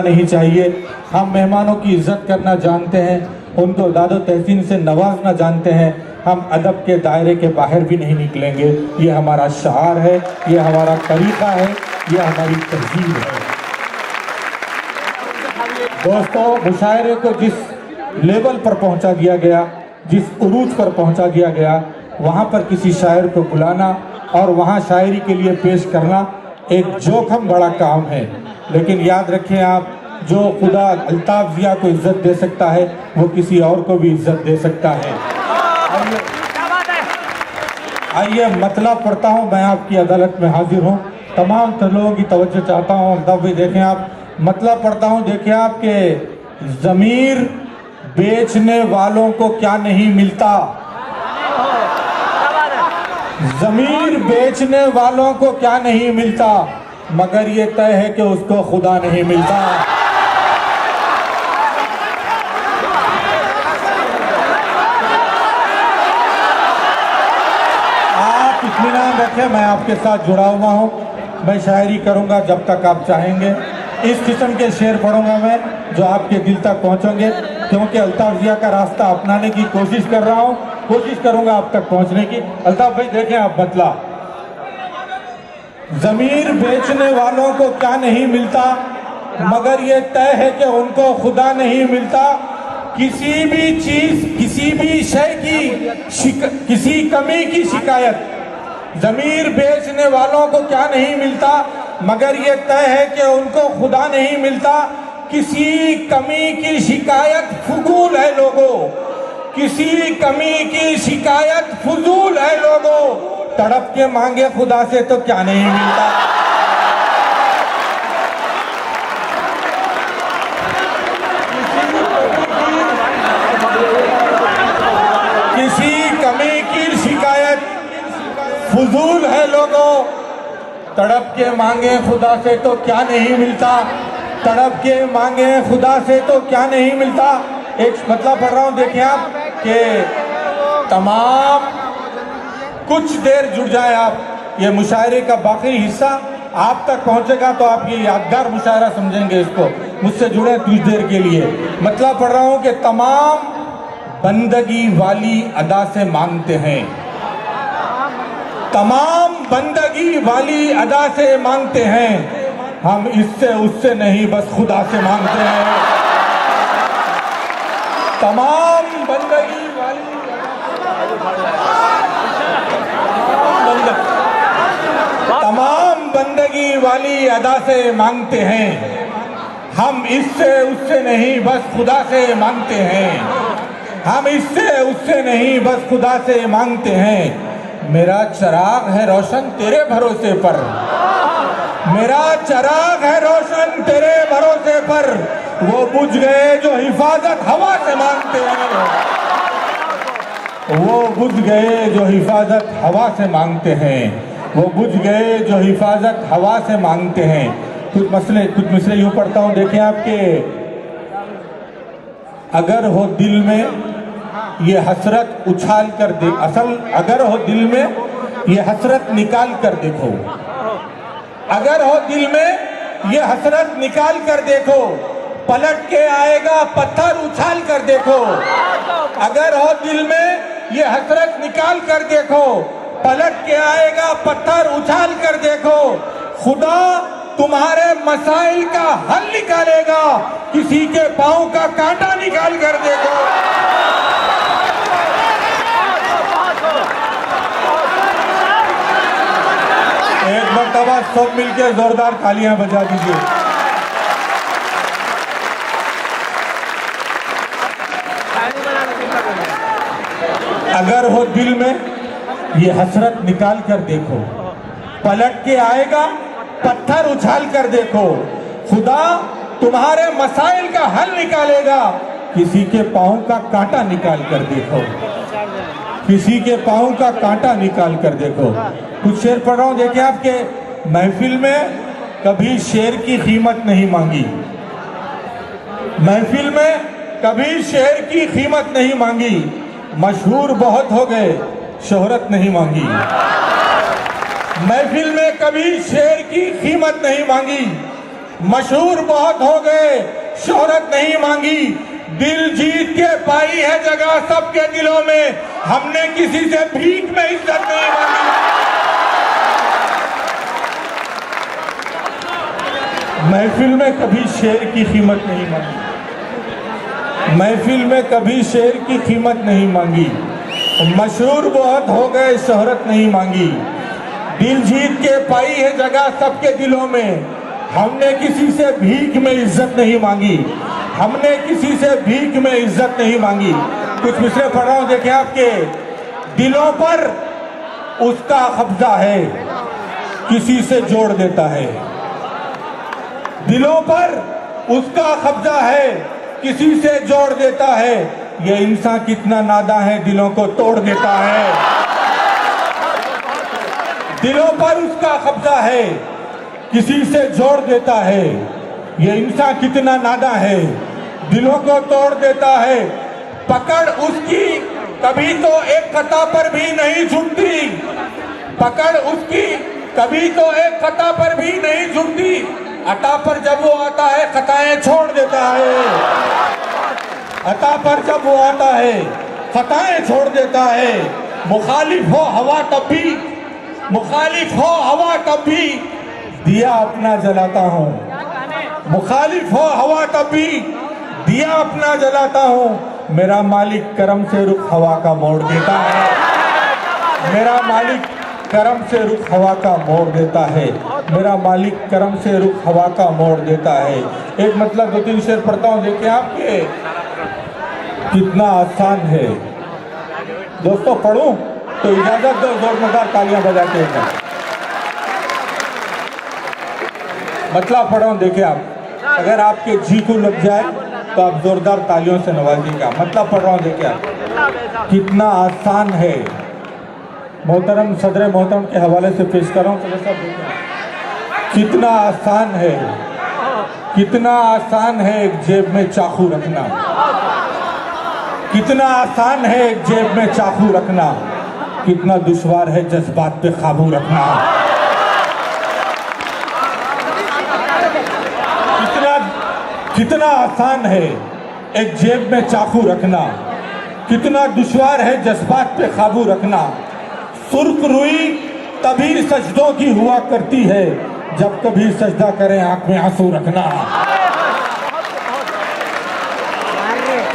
नहीं चाहिए। हम मेहमानों की इज्जत करना जानते हैं, उनको दादो तहसीन से नवाजना जानते हैं। हम अदब के दायरे के बाहर भी नहीं निकलेंगे। ये हमारा शआर है, ये हमारा तरीका है, ये हमारी तहजीब है। दोस्तों, मुशायरे को जिस लेवल पर पहुंचा दिया गया, जिस उरूज पर पहुंचा दिया गया, वहां पर किसी शायर को बुलाना और वहां शायरी के लिए पेश करना एक जोखम बड़ा काम है। लेकिन याद रखें आप, जो खुदा अल्ताफ जिया को इज्जत दे सकता है वो किसी और को भी इज्जत दे सकता है। आइए मतलब पढ़ता हूँ, मैं आपकी अदालत में हाजिर हूँ। तमाम लोगों की तवज्जो चाहता हूँ। अल्ताफ भाई देखें आप, मतलब पढ़ता हूँ, देखिए आपके ज़मीर बेचने वालों को क्या नहीं मिलता। ज़मीर बेचने वालों को क्या नहीं मिलता, मगर ये तय है कि उसको खुदा नहीं मिलता। आप इत्मीनान रखें, मैं आपके साथ जुड़ा हुआ हूँ। मैं शायरी करूँगा जब तक आप चाहेंगे। इस किस्म के शेर पढ़ूंगा मैं जो आपके दिल तक पहुँचेंगे, क्योंकि अल्ताफ जिया का रास्ता अपनाने की कोशिश कर रहा हूँ, कोशिश करूँगा आप तक पहुँचने की। अल्ताफ भाई देखें आप, मतलब ज़मीर बेचने वालों को क्या नहीं मिलता, मगर ये तय है कि उनको खुदा नहीं मिलता। किसी भी चीज़, किसी भी शय की किसी कमी की शिकायत ज़मीर बेचने वालों को क्या नहीं मिलता, मगर ये तय है कि उनको खुदा नहीं मिलता। किसी कमी की शिकायत फजूल है लोगों, किसी कमी की शिकायत फजूल है लोगों। तड़प के मांगे खुदा से तो क्या नहीं मिलता। किसी कमी की शिकायत फजूल है लोगों, तड़प के मांगे खुदा से तो क्या नहीं मिलता। तड़प के मांगे खुदा से तो क्या नहीं मिलता। एक मतलब पढ़ रहा हूं, देखिए आप कि तमाम कुछ देर जुड़ जाए आप, ये मुशायरे का बाकी हिस्सा आप तक पहुंचेगा तो आप ये यादगार मुशायरा समझेंगे इसको। मुझसे जुड़े कुछ देर के लिए। मतलब पढ़ रहा हूं कि तमाम बंदगी वाली अदा से मांगते हैं, तमाम बंदगी वाली अदा से मांगते हैं। हम इससे उससे नहीं बस खुदा से मांगते हैं। तमाम बंदगी वाली तमाम बंदगी वाली अदा से मांगते हैं। हम इससे उससे नहीं बस खुदा से मांगते हैं। हम इससे उससे नहीं बस खुदा से मांगते हैं। मेरा चिराग है रोशन तेरे भरोसे पर, मेरा चिराग है रोशन तेरे भरोसे पर। वो बुझ गए जो हिफाजत हवा से मांगते हैं, वो बुझ गए जो हिफाजत हवा से मांगते हैं। वो बुझ गए जो हिफाजत हवा से मांगते हैं। कुछ मसले यूं पढ़ता हूं, देखें आपके, अगर हो दिल में ये हसरत उछाल कर दे, असल अगर हो दिल में ये हसरत निकाल कर देखो, अगर हो दिल में ये हसरत निकाल कर देखो, पलट के आएगा पत्थर उछाल कर देखो। अगर हो दिल में ये हसरत निकाल कर देखो, पलट के आएगा पत्थर उछाल कर देखो। खुदा तुम्हारे मसाइल का हल निकालेगा, किसी के पांव का कांटा निकाल कर देखो। एक मर्तबा सब मिलकर जोरदार तालियां बजा दीजिए। अगर हो दिल में ये हसरत निकाल कर देखो, पलट के आएगा पत्थर उछाल कर देखो। खुदा तुम्हारे मसाइल का हल निकालेगा, किसी के पांव का कांटा निकाल कर देखो, किसी के पांव का कांटा निकाल कर देखो। कुछ शेर पढ़ रहा हूं, देखिए आपके महफिल में कभी शेर की कीमत नहीं मांगी, महफिल में कभी शेर की कीमत नहीं मांगी। मशहूर बहुत हो गए, शोहरत नहीं मांगी। महफिल में कभी शेर की कीमत नहीं मांगी, मशहूर बहुत हो गए, शोहरत नहीं मांगी, दिल जीत के पाई है जगह सबके दिलों में। हमने किसी से भीख में इज्जत नहीं मांगी। महफिल में कभी शेर की कीमत नहीं मांगी, महफिल में कभी शेर की कीमत नहीं मांगी। मशहूर बहुत हो गए, शोहरत नहीं मांगी। दिल जीत के पाई है जगह सबके दिलों में। हमने किसी से भीख में इज्जत नहीं मांगी, हमने किसी से भीख में इज्जत नहीं मांगी। कुछ मिसरे पढ़ रहा हूं, देखें, आपके दिलों पर उसका कब्जा है, किसी से जोड़ देता है। दिलों पर उसका कब्जा है, किसी से जोड़ देता है। ये इंसान कितना नादान है, दिलों को तोड़ देता है। दिलों पर उसका कब्जा है, किसी से जोड़ देता है। ये इंसान कितना नादान है, दिलों को तोड़ देता है। पकड़ उसकी कभी तो एक खता पर भी नहीं झुकती, पकड़ उसकी कभी तो एक खता पर भी नहीं झुकती। अता पर जब वो आता है खताएं छोड़ देता है, अता पर जब वो आता है खताएं छोड़ देता है। मुखालिफ हो हवा तब भी, मुखालिफ हो हवा तब भी दिया अपना जलाता हूँ। मुखालिफ हो हवा तब भी दिया अपना जलाता हूँ। मेरा मालिक करम से रुख हवा का मोड़ देता है, मेरा मालिक करम से रुख हवा का मोड़ देता है, मेरा मालिक करम से रुख हवा का मोड़ देता है। एक मतलब दो तीन शेर पढ़ता हूँ, देखिए आपके कितना आसान है। दोस्तों पढ़ूं तो इजाजत दो, जोरदार तालियां बजाते हैं। मतलब पढ़ा हूं, देखिए आप, अगर आपके जी को लग जाए तो आप जोरदार तालियों से नवाजिएगा। मतलब पढ़ रहा हूं, देखिए आप, कितना आसान है। मोहतरम सदर मोहतरम के हवाले से पेश कर रहा हूँ, तो सब कितना आसान है, कितना आसान है एक जेब में चाकू रखना, कितना आसान है एक जेब में चाकू रखना, कितना दुश्वार है जज्बात पे काबू रखना। कितना आसान है एक जेब में चाकू रखना, कितना दुश्वार है जज्बात पे काबू रखना। सुर्ख रुई तभी सजदों की हुआ करती है, जब कभी सजदा करें आंख में आंसू रखना।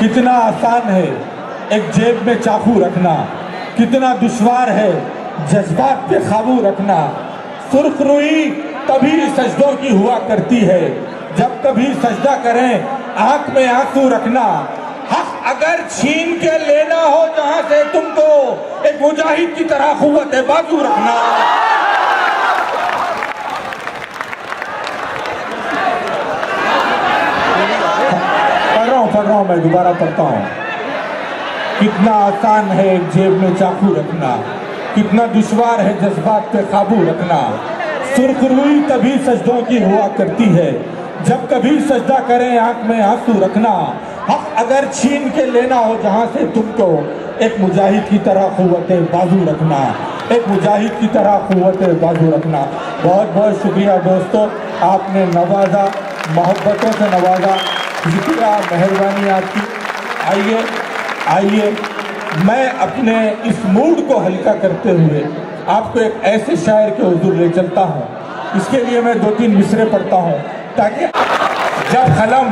कितना आसान है एक जेब में चाकू रखना, कितना दुश्वार है जज्बात पे काबू रखना। सुर्ख रुई तभी सजदों की हुआ करती है, जब कभी सजदा करें आंख में आंसू रखना। हक अगर छीन के लेना हो जहां से तुमको, एक मुजाहिद की तरह कुव्वत बाजू रखना। पढ़ रहा हूं, मैं दोबारा पढ़ता हूं। कितना आसान है एक जेब में चाकू रखना, कितना दुश्वार है जज्बात पे काबू रखना। सुर्ख रुई तभी सजदों की हुआ करती है, जब कभी सजदा करें आंख में आंसू रखना। हक अगर छीन के लेना हो जहां से तुमको, एक मुजाहिद की तरह कुव्वत बाजू रखना, एक मुजाहिद की तरह कुव्वत बाजू रखना। बहुत बहुत शुक्रिया दोस्तों, आपने नवाजा, मोहब्बतों से नवाजा, शुक्रिया, मेहरबानी आपकी। आइए आइए, मैं अपने इस मूड को हल्का करते हुए आपको एक ऐसे शायर के हुजूर ले चलता हूँ। इसके लिए मैं दो तीन मिसरे पढ़ता हूँ, ताकि जब कलम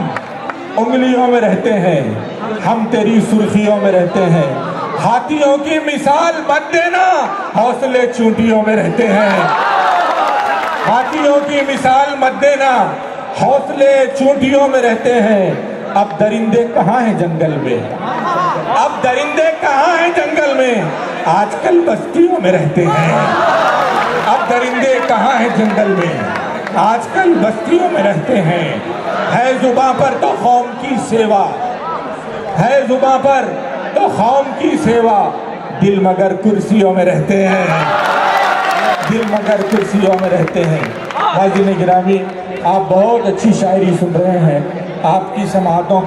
उंगलियों में रहते हैं, हम तेरी सुर्खियों में रहते हैं। हाथियों की मिसाल मत देना, हौसले चूंटियों में रहते हैं। हाथियों की मिसाल मत देना, हौसले चूंटियों में रहते हैं। अब दरिंदे कहाँ हैं जंगल में, अब दरिंदे कहाँ हैं जंगल में, आजकल बस्तियों में रहते हैं। अब दरिंदे कहाँ हैं जंगल में, आजकल बस्तियों में रहते हैं। है जुबां पर तो कौम की सेवा, है जुबां पर तो कौम की सेवा, दिल मगर कुर्सियों में रहते हैं, दिल मगर कुर्सियों में रहते हैं। हाज़िरीन गिरामी, आप बहुत अच्छी शायरी सुन रहे हैं, आपकी समाअतों